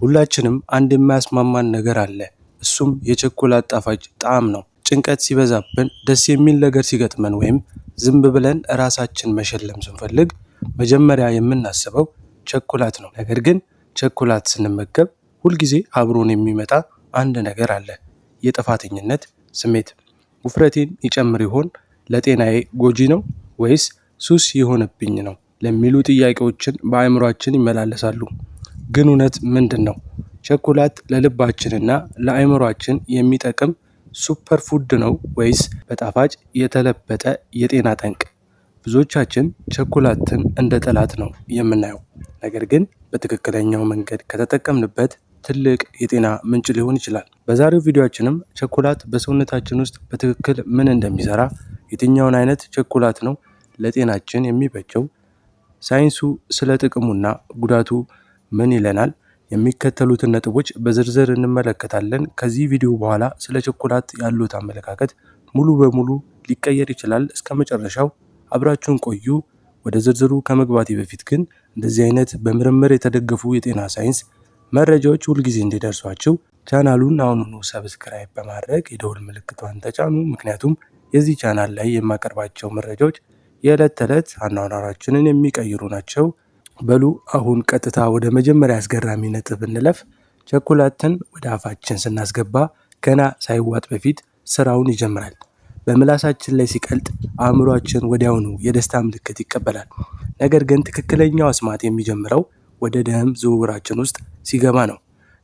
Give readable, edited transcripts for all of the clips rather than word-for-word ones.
ሁላችንም አንድ የማያስማማን ነገር አለ። እሱም የቸኮላት ጣፋጭ ጣዕም ነው። ጭንቀት ሲበዛብን፣ ደስ የሚል ነገር ሲገጥመን ወይም ዝም ብለን ራሳችን መሸለም ስንፈልግ መጀመሪያ የምናስበው ቸኮላት ነው። ነገር ግን ቸኮላት ስንመገብ ሁልጊዜ አብሮን የሚመጣ አንድ ነገር አለ። የጥፋተኝነት ስሜት። ውፍረቴን ይጨምር ይሆን? ለጤናዬ ጎጂ ነው ወይስ ሱስ የሆነብኝ ነው? ለሚሉ ጥያቄዎችን በአእምሯችን ይመላለሳሉ። ግን እውነት ምንድን ነው? ቸኮላት ለልባችንና ለአእምሯችን የሚጠቅም ሱፐር ፉድ ነው ወይስ በጣፋጭ የተለበጠ የጤና ጠንቅ? ብዙዎቻችን ቸኮላትን እንደ ጠላት ነው የምናየው። ነገር ግን በትክክለኛው መንገድ ከተጠቀምንበት ትልቅ የጤና ምንጭ ሊሆን ይችላል። በዛሬው ቪዲዮአችንም ቸኮላት በሰውነታችን ውስጥ በትክክል ምን እንደሚሰራ፣ የትኛውን አይነት ቸኮላት ነው ለጤናችን የሚበጀው፣ ሳይንሱ ስለ ጥቅሙና ጉዳቱ ምን ይለናል፣ የሚከተሉትን ነጥቦች በዝርዝር እንመለከታለን። ከዚህ ቪዲዮ በኋላ ስለ ቸኮላት ያሉት አመለካከት ሙሉ በሙሉ ሊቀየር ይችላል። እስከ መጨረሻው አብራችሁን ቆዩ። ወደ ዝርዝሩ ከመግባቴ በፊት ግን እንደዚህ አይነት በምርምር የተደገፉ የጤና ሳይንስ መረጃዎች ሁልጊዜ እንዲደርሷችሁ ቻናሉን አሁኑኑ ሰብስክራይብ በማድረግ የደወል ምልክቷን ተጫኑ። ምክንያቱም የዚህ ቻናል ላይ የማቀርባቸው መረጃዎች የዕለት ተዕለት አኗኗራችንን የሚቀይሩ ናቸው። በሉ አሁን ቀጥታ ወደ መጀመሪያ አስገራሚ ነጥብ እንለፍ። ቸኮላትን ወደ አፋችን ስናስገባ ገና ሳይዋጥ በፊት ስራውን ይጀምራል። በምላሳችን ላይ ሲቀልጥ አእምሯችን ወዲያውኑ የደስታ ምልክት ይቀበላል። ነገር ግን ትክክለኛው አስማት የሚጀምረው ወደ ደም ዝውውራችን ውስጥ ሲገባ ነው።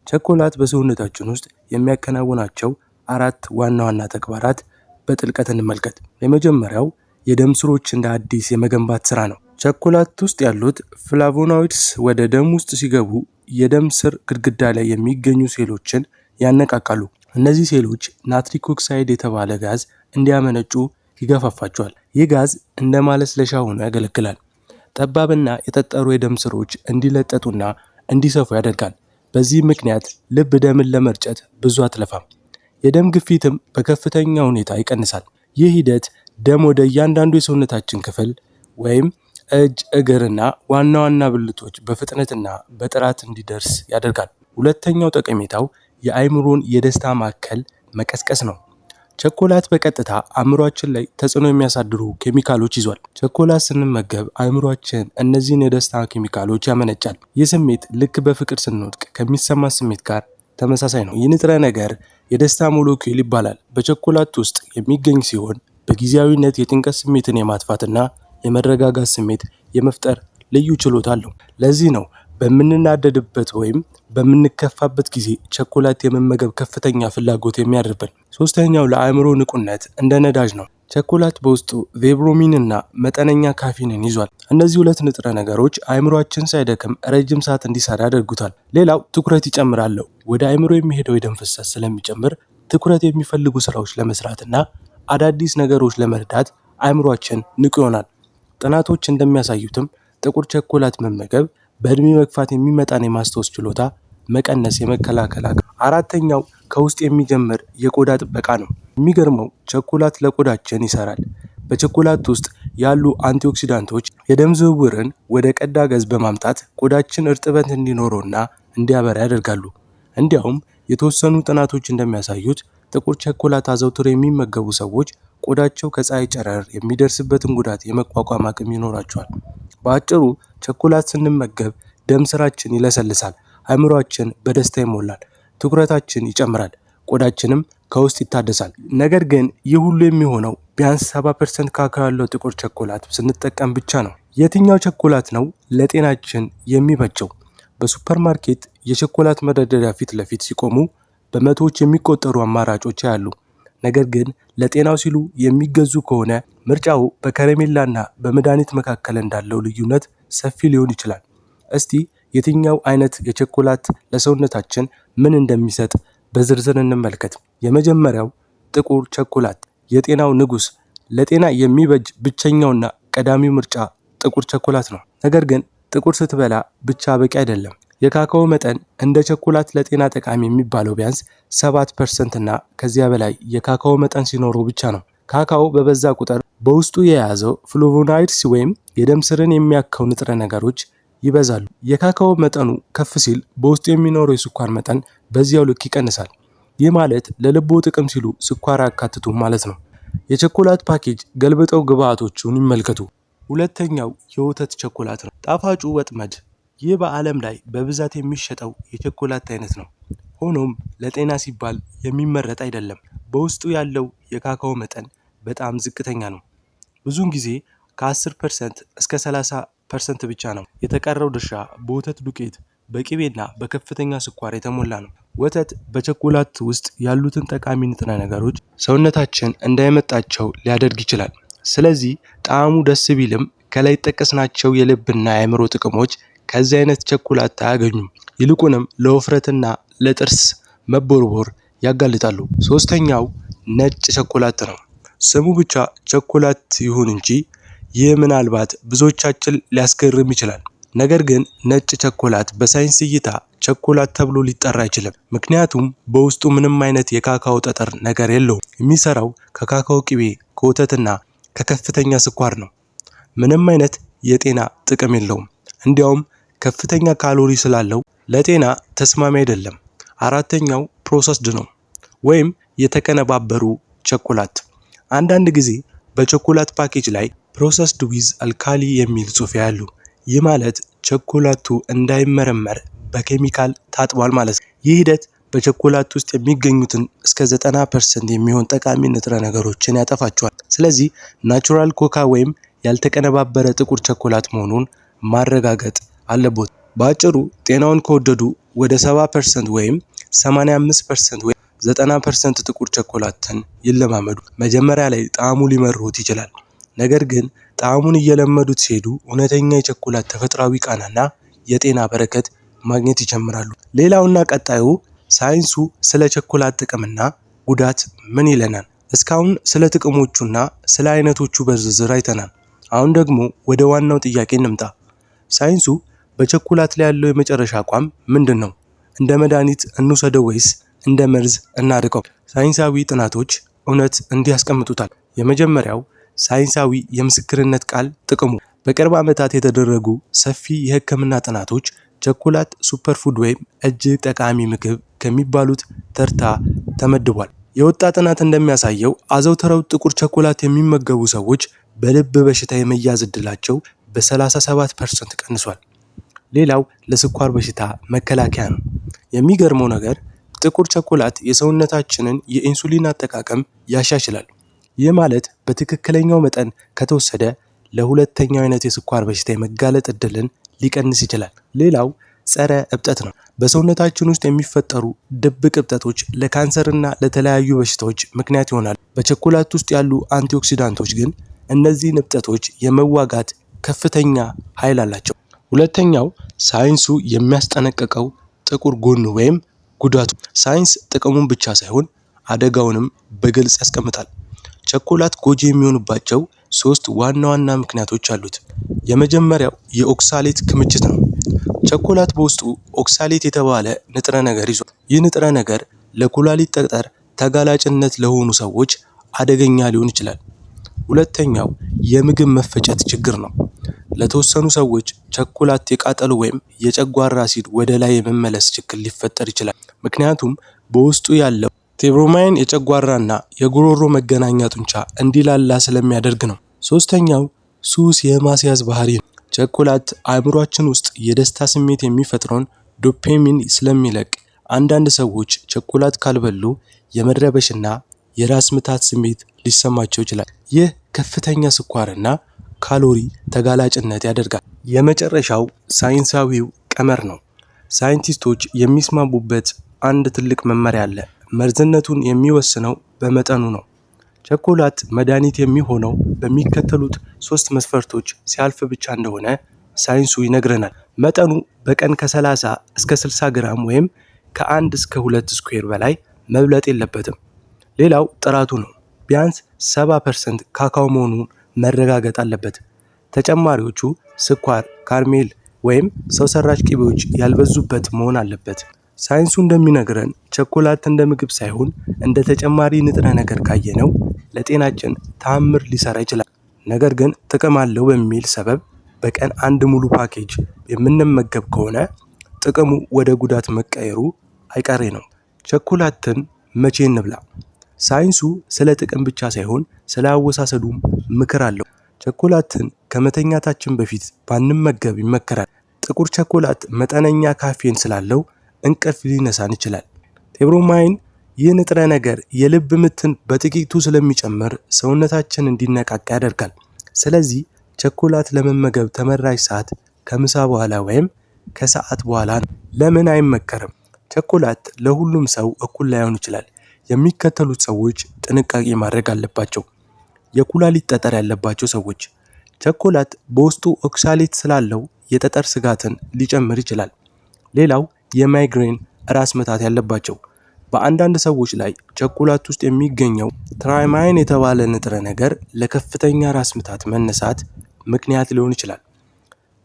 ቸኮላት በሰውነታችን ውስጥ የሚያከናውናቸው 4 ዋና ዋና ተግባራት በጥልቀት እንመልከት። የመጀመሪያው የደም ስሮች እንደ አዲስ የመገንባት ስራ ነው። ቸኮላት ውስጥ ያሉት ፍላቮኖይድስ ወደ ደም ውስጥ ሲገቡ የደም ስር ግድግዳ ላይ የሚገኙ ሴሎችን ያነቃቃሉ። እነዚህ ሴሎች ናትሪክ ኦክሳይድ የተባለ ጋዝ እንዲያመነጩ ይገፋፋቸዋል። ይህ ጋዝ እንደ ማለስለሻ ሆኖ ያገለግላል። ጠባብና የጠጠሩ የደም ስሮች እንዲለጠጡና እንዲሰፉ ያደርጋል። በዚህ ምክንያት ልብ ደምን ለመርጨት ብዙ አትለፋም። የደም ግፊትም በከፍተኛ ሁኔታ ይቀንሳል። ይህ ሂደት ደም ወደ እያንዳንዱ የሰውነታችን ክፍል ወይም እጅ፣ እግርና ዋና ዋና ብልቶች በፍጥነትና በጥራት እንዲደርስ ያደርጋል። ሁለተኛው ጠቀሜታው የአእምሮን የደስታ ማዕከል መቀስቀስ ነው። ቸኮላት በቀጥታ አእምሯችን ላይ ተጽዕኖ የሚያሳድሩ ኬሚካሎች ይዟል። ቸኮላት ስንመገብ አእምሯችን እነዚህን የደስታ ኬሚካሎች ያመነጫል። ይህ ስሜት ልክ በፍቅር ስንወድቅ ከሚሰማ ስሜት ጋር ተመሳሳይ ነው። ይህ ንጥረ ነገር የደስታ ሞለኪውል ይባላል። በቸኮላት ውስጥ የሚገኝ ሲሆን በጊዜያዊነት የጭንቀት ስሜትን የማጥፋትና የመረጋጋት ስሜት የመፍጠር ልዩ ችሎታ አለው። ለዚህ ነው በምንናደድበት ወይም በምንከፋበት ጊዜ ቸኮላት የመመገብ ከፍተኛ ፍላጎት የሚያድርብን። ሶስተኛው ለአእምሮ ንቁነት እንደ ነዳጅ ነው። ቸኮላት በውስጡ ቬብሮሚን እና መጠነኛ ካፊንን ይዟል። እነዚህ 2 ንጥረ ነገሮች አእምሯችን ሳይደክም ረጅም ሰዓት እንዲሰራ ያደርጉታል። ሌላው ትኩረት ይጨምራል። ወደ አእምሮ የሚሄደው የደም ፍሰት ስለሚጨምር ትኩረት የሚፈልጉ ስራዎች ለመስራትና አዳዲስ ነገሮች ለመረዳት አእምሯችን ንቁ ይሆናል። ጥናቶች እንደሚያሳዩትም ጥቁር ቸኮላት መመገብ በእድሜ መግፋት የሚመጣን የማስታወስ ችሎታ መቀነስ የመከላከል አቅም። አራተኛው ከውስጥ የሚጀምር የቆዳ ጥበቃ ነው። የሚገርመው ቸኮላት ለቆዳችን ይሰራል። በቸኮላት ውስጥ ያሉ አንቲኦክሲዳንቶች የደም ዝውውርን ወደ ቀዳ ገዝ በማምጣት ቆዳችን እርጥበት እንዲኖረውና እንዲያበራ ያደርጋሉ። እንዲያውም የተወሰኑ ጥናቶች እንደሚያሳዩት ጥቁር ቸኮላት አዘውትረው የሚመገቡ ሰዎች ቆዳቸው ከፀሐይ ጨረር የሚደርስበትን ጉዳት የመቋቋም አቅም ይኖራቸዋል። በአጭሩ ቸኮላት ስንመገብ ደም ስራችን ይለሰልሳል፣ አእምሯችን በደስታ ይሞላል፣ ትኩረታችን ይጨምራል፣ ቆዳችንም ከውስጥ ይታደሳል። ነገር ግን ይህ ሁሉ የሚሆነው ቢያንስ 70% ካካዎ ያለው ጥቁር ቸኮላት ስንጠቀም ብቻ ነው። የትኛው ቸኮላት ነው ለጤናችን የሚበጀው? በሱፐርማርኬት የቸኮላት መደርደሪያ ፊት ለፊት ሲቆሙ በመቶዎች የሚቆጠሩ አማራጮች ያሉ። ነገር ግን ለጤናው ሲሉ የሚገዙ ከሆነ ምርጫው በከረሜላና በመድኃኒት መካከል እንዳለው ልዩነት ሰፊ ሊሆን ይችላል። እስቲ የትኛው አይነት የቸኮላት ለሰውነታችን ምን እንደሚሰጥ በዝርዝር እንመልከት። የመጀመሪያው ጥቁር ቸኮላት፣ የጤናው ንጉስ። ለጤና የሚበጅ ብቸኛውና ቀዳሚው ምርጫ ጥቁር ቸኮላት ነው። ነገር ግን ጥቁር ስትበላ ብቻ በቂ አይደለም። የካካኦ መጠን እንደ ቸኮላት ለጤና ጠቃሚ የሚባለው ቢያንስ 7% እና ከዚያ በላይ የካካኦ መጠን ሲኖረው ብቻ ነው። ካካኦ በበዛ ቁጥር በውስጡ የያዘው ፍላቮኖይድስ ወይም የደም ስርን የሚያካው ንጥረ ነገሮች ይበዛሉ። የካካኦ መጠኑ ከፍ ሲል በውስጡ የሚኖረው የስኳር መጠን በዚያው ልክ ይቀንሳል። ይህ ማለት ለልቦ ጥቅም ሲሉ ስኳር አያካትቱም ማለት ነው። የቸኮላት ፓኬጅ ገልብጠው ግብአቶቹን ይመልከቱ። ሁለተኛው የወተት ቸኮላት ነው። ጣፋጩ ወጥመድ። ይህ በዓለም ላይ በብዛት የሚሸጠው የቸኮላት አይነት ነው። ሆኖም ለጤና ሲባል የሚመረጥ አይደለም። በውስጡ ያለው የካካኦ መጠን በጣም ዝቅተኛ ነው። ብዙውን ጊዜ ከ10% እስከ 30% ብቻ ነው። የተቀረው ድርሻ በወተት ዱቄት፣ በቅቤና በከፍተኛ ስኳር የተሞላ ነው። ወተት በቸኮላት ውስጥ ያሉትን ጠቃሚ ንጥረ ነገሮች ሰውነታችን እንዳይመጣቸው ሊያደርግ ይችላል። ስለዚህ ጣዕሙ ደስ ቢልም ከላይ የጠቀስናቸው የልብና የአእምሮ ጥቅሞች ከዚህ አይነት ቸኮላት አያገኙም። ይልቁንም ለውፍረትና ለጥርስ መቦርቦር ያጋልጣሉ። ሶስተኛው ነጭ ቸኮላት ነው። ስሙ ብቻ ቸኮላት ይሁን እንጂ ይህ ምናልባት ብዙዎቻችን ሊያስገርም ይችላል። ነገር ግን ነጭ ቸኮላት በሳይንስ እይታ ቸኮላት ተብሎ ሊጠራ አይችልም። ምክንያቱም በውስጡ ምንም አይነት የካካኦ ጠጠር ነገር የለውም። የሚሰራው ከካካኦ ቅቤ፣ ከወተትና ከከፍተኛ ስኳር ነው። ምንም አይነት የጤና ጥቅም የለውም። እንዲያውም ከፍተኛ ካሎሪ ስላለው ለጤና ተስማሚ አይደለም። አራተኛው ፕሮሰስድ ነው ወይም የተቀነባበሩ ቸኮላት። አንዳንድ ጊዜ በቸኮላት ፓኬጅ ላይ ፕሮሰስድ ዊዝ አልካሊ የሚል ጽሑፍ ያሉ። ይህ ማለት ቸኮላቱ እንዳይመረመር በኬሚካል ታጥቧል ማለት ነው። ይህ ሂደት በቸኮላት ውስጥ የሚገኙትን እስከ 90% የሚሆን ጠቃሚ ንጥረ ነገሮችን ያጠፋቸዋል። ስለዚህ ናቹራል ኮካ ወይም ያልተቀነባበረ ጥቁር ቸኮላት መሆኑን ማረጋገጥ አለቦት። በአጭሩ ጤናውን ከወደዱ ወደ 70% ወይም 85% ወይም 90% ጥቁር ቸኮላትን ይለማመዱ። መጀመሪያ ላይ ጣዕሙ ሊመርዎት ይችላል። ነገር ግን ጣዕሙን እየለመዱት ሲሄዱ እውነተኛ የቸኮላት ተፈጥሯዊ ቃናና የጤና በረከት ማግኘት ይጀምራሉ። ሌላውና ቀጣዩ ሳይንሱ ስለ ቸኮላት ጥቅምና ጉዳት ምን ይለናል? እስካሁን ስለ ጥቅሞቹና ስለ አይነቶቹ በዝርዝር አይተናል። አሁን ደግሞ ወደ ዋናው ጥያቄ እንምጣ። ሳይንሱ በቸኮላት ላይ ያለው የመጨረሻ አቋም ምንድን ነው? እንደ መድኃኒት እንውሰደው ወይስ እንደ መርዝ እናድቀው? ሳይንሳዊ ጥናቶች እውነት እንዲህ ያስቀምጡታል። የመጀመሪያው ሳይንሳዊ የምስክርነት ቃል ጥቅሙ። በቅርብ ዓመታት የተደረጉ ሰፊ የሕክምና ጥናቶች ቸኮላት ሱፐርፉድ ወይም እጅግ ጠቃሚ ምግብ ከሚባሉት ተርታ ተመድቧል። የወጣ ጥናት እንደሚያሳየው አዘውትረው ጥቁር ቸኮላት የሚመገቡ ሰዎች በልብ በሽታ የመያዝ ዕድላቸው በ37% ቀንሷል። ሌላው ለስኳር በሽታ መከላከያ ነው። የሚገርመው ነገር ጥቁር ቸኮላት የሰውነታችንን የኢንሱሊን አጠቃቀም ያሻሽላል። ይህ ማለት በትክክለኛው መጠን ከተወሰደ ለሁለተኛው አይነት የስኳር በሽታ የመጋለጥ ዕድልን ሊቀንስ ይችላል። ሌላው ጸረ እብጠት ነው። በሰውነታችን ውስጥ የሚፈጠሩ ድብቅ እብጠቶች ለካንሰርና ለተለያዩ በሽታዎች ምክንያት ይሆናሉ። በቸኮላት ውስጥ ያሉ አንቲኦክሲዳንቶች ግን እነዚህን እብጠቶች የመዋጋት ከፍተኛ ኃይል አላቸው። ሁለተኛው ሳይንሱ የሚያስጠነቅቀው ጥቁር ጎኑ ወይም ጉዳቱ። ሳይንስ ጥቅሙን ብቻ ሳይሆን አደጋውንም በግልጽ ያስቀምጣል። ቸኮላት ጎጂ የሚሆኑባቸው 3 ዋና ዋና ምክንያቶች አሉት። የመጀመሪያው የኦክሳሌት ክምችት ነው። ቸኮላት በውስጡ ኦክሳሌት የተባለ ንጥረ ነገር ይዟል። ይህ ንጥረ ነገር ለኩላሊት ጠጠር ተጋላጭነት ለሆኑ ሰዎች አደገኛ ሊሆን ይችላል። ሁለተኛው የምግብ መፈጨት ችግር ነው። ለተወሰኑ ሰዎች ቸኮላት የቃጠሎ ወይም የጨጓራ አሲድ ወደ ላይ የመመለስ ችግር ሊፈጠር ይችላል። ምክንያቱም በውስጡ ያለው ቴብሮማይን የጨጓራና የጉሮሮ መገናኛ ጡንቻ እንዲላላ ስለሚያደርግ ነው። ሶስተኛው ሱስ የማስያዝ ባህሪ ነው። ቸኮላት አእምሯችን ውስጥ የደስታ ስሜት የሚፈጥረውን ዶፓሚን ስለሚለቅ አንዳንድ ሰዎች ቸኮላት ካልበሉ የመረበሽና የራስ ምታት ስሜት ሊሰማቸው ይችላል። ይህ ከፍተኛ ስኳርና ካሎሪ ተጋላጭነት ያደርጋል። የመጨረሻው ሳይንሳዊው ቀመር ነው። ሳይንቲስቶች የሚስማሙበት አንድ ትልቅ መመሪያ አለ። መርዝነቱን የሚወስነው በመጠኑ ነው። ቸኮላት መድኃኒት የሚሆነው በሚከተሉት 3 መስፈርቶች ሲያልፍ ብቻ እንደሆነ ሳይንሱ ይነግረናል። መጠኑ በቀን ከ30 እስከ 60 ግራም ወይም ከ1 እስከ 2 ስኩዌር በላይ መብለጥ የለበትም። ሌላው ጥራቱ ነው። ቢያንስ 70% ካካኦ መሆኑን መረጋገጥ አለበት። ተጨማሪዎቹ ስኳር፣ ካርሜል ወይም ሰው ሰራሽ ቅቤዎች ያልበዙበት መሆን አለበት። ሳይንሱ እንደሚነግረን ቸኮላት እንደ ምግብ ሳይሆን እንደ ተጨማሪ ንጥረ ነገር ካየነው ለጤናችን ተአምር ሊሰራ ይችላል። ነገር ግን ጥቅም አለው በሚል ሰበብ በቀን አንድ ሙሉ ፓኬጅ የምንመገብ ከሆነ ጥቅሙ ወደ ጉዳት መቀየሩ አይቀሬ ነው። ቸኮላትን መቼ እንብላ? ሳይንሱ ስለ ጥቅም ብቻ ሳይሆን ስለ አወሳሰዱም ምክር አለው። ቸኮላትን ከመተኛታችን በፊት ባንመገብ ይመከራል። ጥቁር ቸኮላት መጠነኛ ካፌን ስላለው እንቅልፍ ሊነሳን ይችላል። ቴብሮማይን ይህ ንጥረ ነገር የልብ ምትን በጥቂቱ ስለሚጨምር ሰውነታችን እንዲነቃቃ ያደርጋል። ስለዚህ ቸኮላት ለመመገብ ተመራጭ ሰዓት ከምሳ በኋላ ወይም ከሰዓት በኋላ ነው። ለምን አይመከርም? ቸኮላት ለሁሉም ሰው እኩል ላይሆን ይችላል። የሚከተሉት ሰዎች ጥንቃቄ ማድረግ አለባቸው። የኩላሊት ጠጠር ያለባቸው ሰዎች። ቸኮላት በውስጡ ኦክሳሌት ስላለው የጠጠር ስጋትን ሊጨምር ይችላል። ሌላው የማይግሬን ራስ ምታት ያለባቸው። በአንዳንድ ሰዎች ላይ ቸኮላት ውስጥ የሚገኘው ትራይማይን የተባለ ንጥረ ነገር ለከፍተኛ ራስ ምታት መነሳት ምክንያት ሊሆን ይችላል።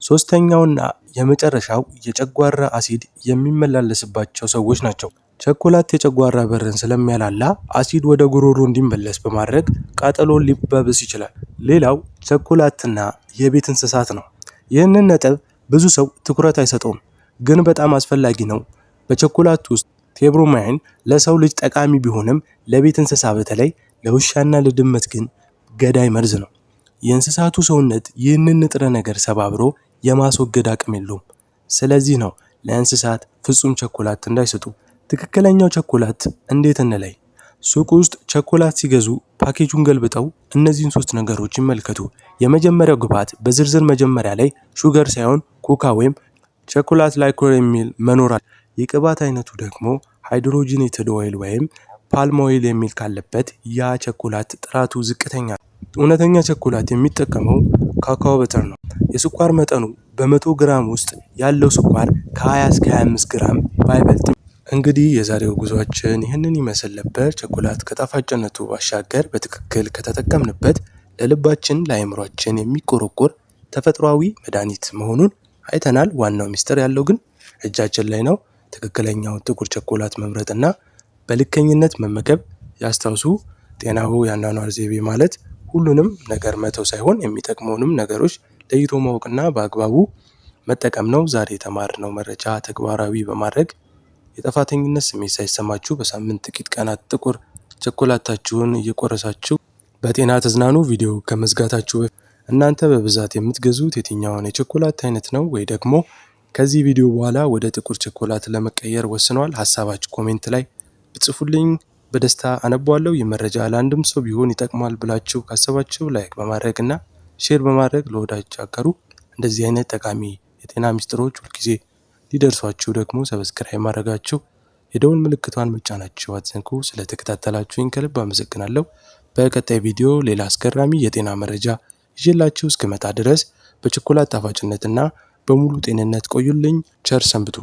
ሶስተኛውና የመጨረሻው የጨጓራ አሲድ የሚመላለስባቸው ሰዎች ናቸው። ቸኮላት የጨጓራ በርን ስለሚያላላ አሲድ ወደ ጉሮሮ እንዲመለስ በማድረግ ቃጠሎን ሊባብስ ይችላል። ሌላው ቸኮላትና የቤት እንስሳት ነው። ይህንን ነጥብ ብዙ ሰው ትኩረት አይሰጠውም፣ ግን በጣም አስፈላጊ ነው። በቸኮላት ውስጥ ቴብሮማይን ለሰው ልጅ ጠቃሚ ቢሆንም ለቤት እንስሳ በተለይ ለውሻና ለድመት ግን ገዳይ መርዝ ነው። የእንስሳቱ ሰውነት ይህንን ንጥረ ነገር ሰባብሮ የማስወገድ አቅም የለውም። ስለዚህ ነው ለእንስሳት ፍጹም ቸኮላት እንዳይሰጡ። ትክክለኛው ቸኮላት እንዴት እንለይ? ሱቅ ውስጥ ቸኮላት ሲገዙ ፓኬጁን ገልብጠው እነዚህን 3 ነገሮች ይመልከቱ። የመጀመሪያው ግብዓት በዝርዝር መጀመሪያ ላይ ሹገር ሳይሆን ኮካ ወይም ቸኮላት ላይኮር የሚል መኖር አለ። የቅባት አይነቱ ደግሞ ሃይድሮጂኔትድ ኦይል ወይም ፓልም ኦይል የሚል ካለበት ያ ቸኮላት ጥራቱ ዝቅተኛ ነው። እውነተኛ ቸኮላት የሚጠቀመው ካካኦ በተር ነው። የስኳር መጠኑ በ100 ግራም ውስጥ ያለው ስኳር ከ20 እስከ 25 ግራም ባይበልጥም። እንግዲህ የዛሬው ጉዟችን ይህንን ይመስል ነበር። ቸኮላት ከጣፋጭነቱ ባሻገር በትክክል ከተጠቀምንበት ለልባችን ለአእምሯችን የሚቆረቆር ተፈጥሯዊ መድኃኒት መሆኑን አይተናል። ዋናው ሚስጥር ያለው ግን እጃችን ላይ ነው። ትክክለኛውን ጥቁር ቸኮላት መምረጥና በልከኝነት መመገብ ያስታውሱ። ጤናው የአኗኗር ዘይቤ ማለት ሁሉንም ነገር መተው ሳይሆን የሚጠቅመውንም ነገሮች ለይቶ ማወቅና በአግባቡ መጠቀም ነው። ዛሬ የተማርነው መረጃ ተግባራዊ በማድረግ የጥፋተኝነት ስሜት ሳይሰማችሁ በሳምንት ጥቂት ቀናት ጥቁር ቸኮላታችሁን እየቆረሳችሁ በጤና ተዝናኑ። ቪዲዮ ከመዝጋታችሁ በፊት እናንተ በብዛት የምትገዙት የትኛውን የቸኮላት አይነት ነው? ወይ ደግሞ ከዚህ ቪዲዮ በኋላ ወደ ጥቁር ቸኮላት ለመቀየር ወስኗል? ሀሳባችሁ ኮሜንት ላይ ብጽፉልኝ በደስታ አነባዋለሁ። ይህ መረጃ ለአንድም ሰው ቢሆን ይጠቅማል ብላችሁ ካሰባችሁ ላይክ በማድረግ እና ሼር በማድረግ ለወዳጅ አጋሩ። እንደዚህ አይነት ጠቃሚ የጤና ሚስጥሮች ሁልጊዜ ሊደርሷችሁ ደግሞ ሰብስክራይብ ማድረጋችሁ የደውል ምልክቷን መጫናችሁ አትዘንጉ። ስለተከታተላችሁኝ ከልብ አመሰግናለሁ። በቀጣይ ቪዲዮ ሌላ አስገራሚ የጤና መረጃ ይዤላችሁ እስክመጣ ድረስ በቸኮላት ጣፋጭነትና በሙሉ ጤንነት ቆዩልኝ። ቸር ሰንብቱ።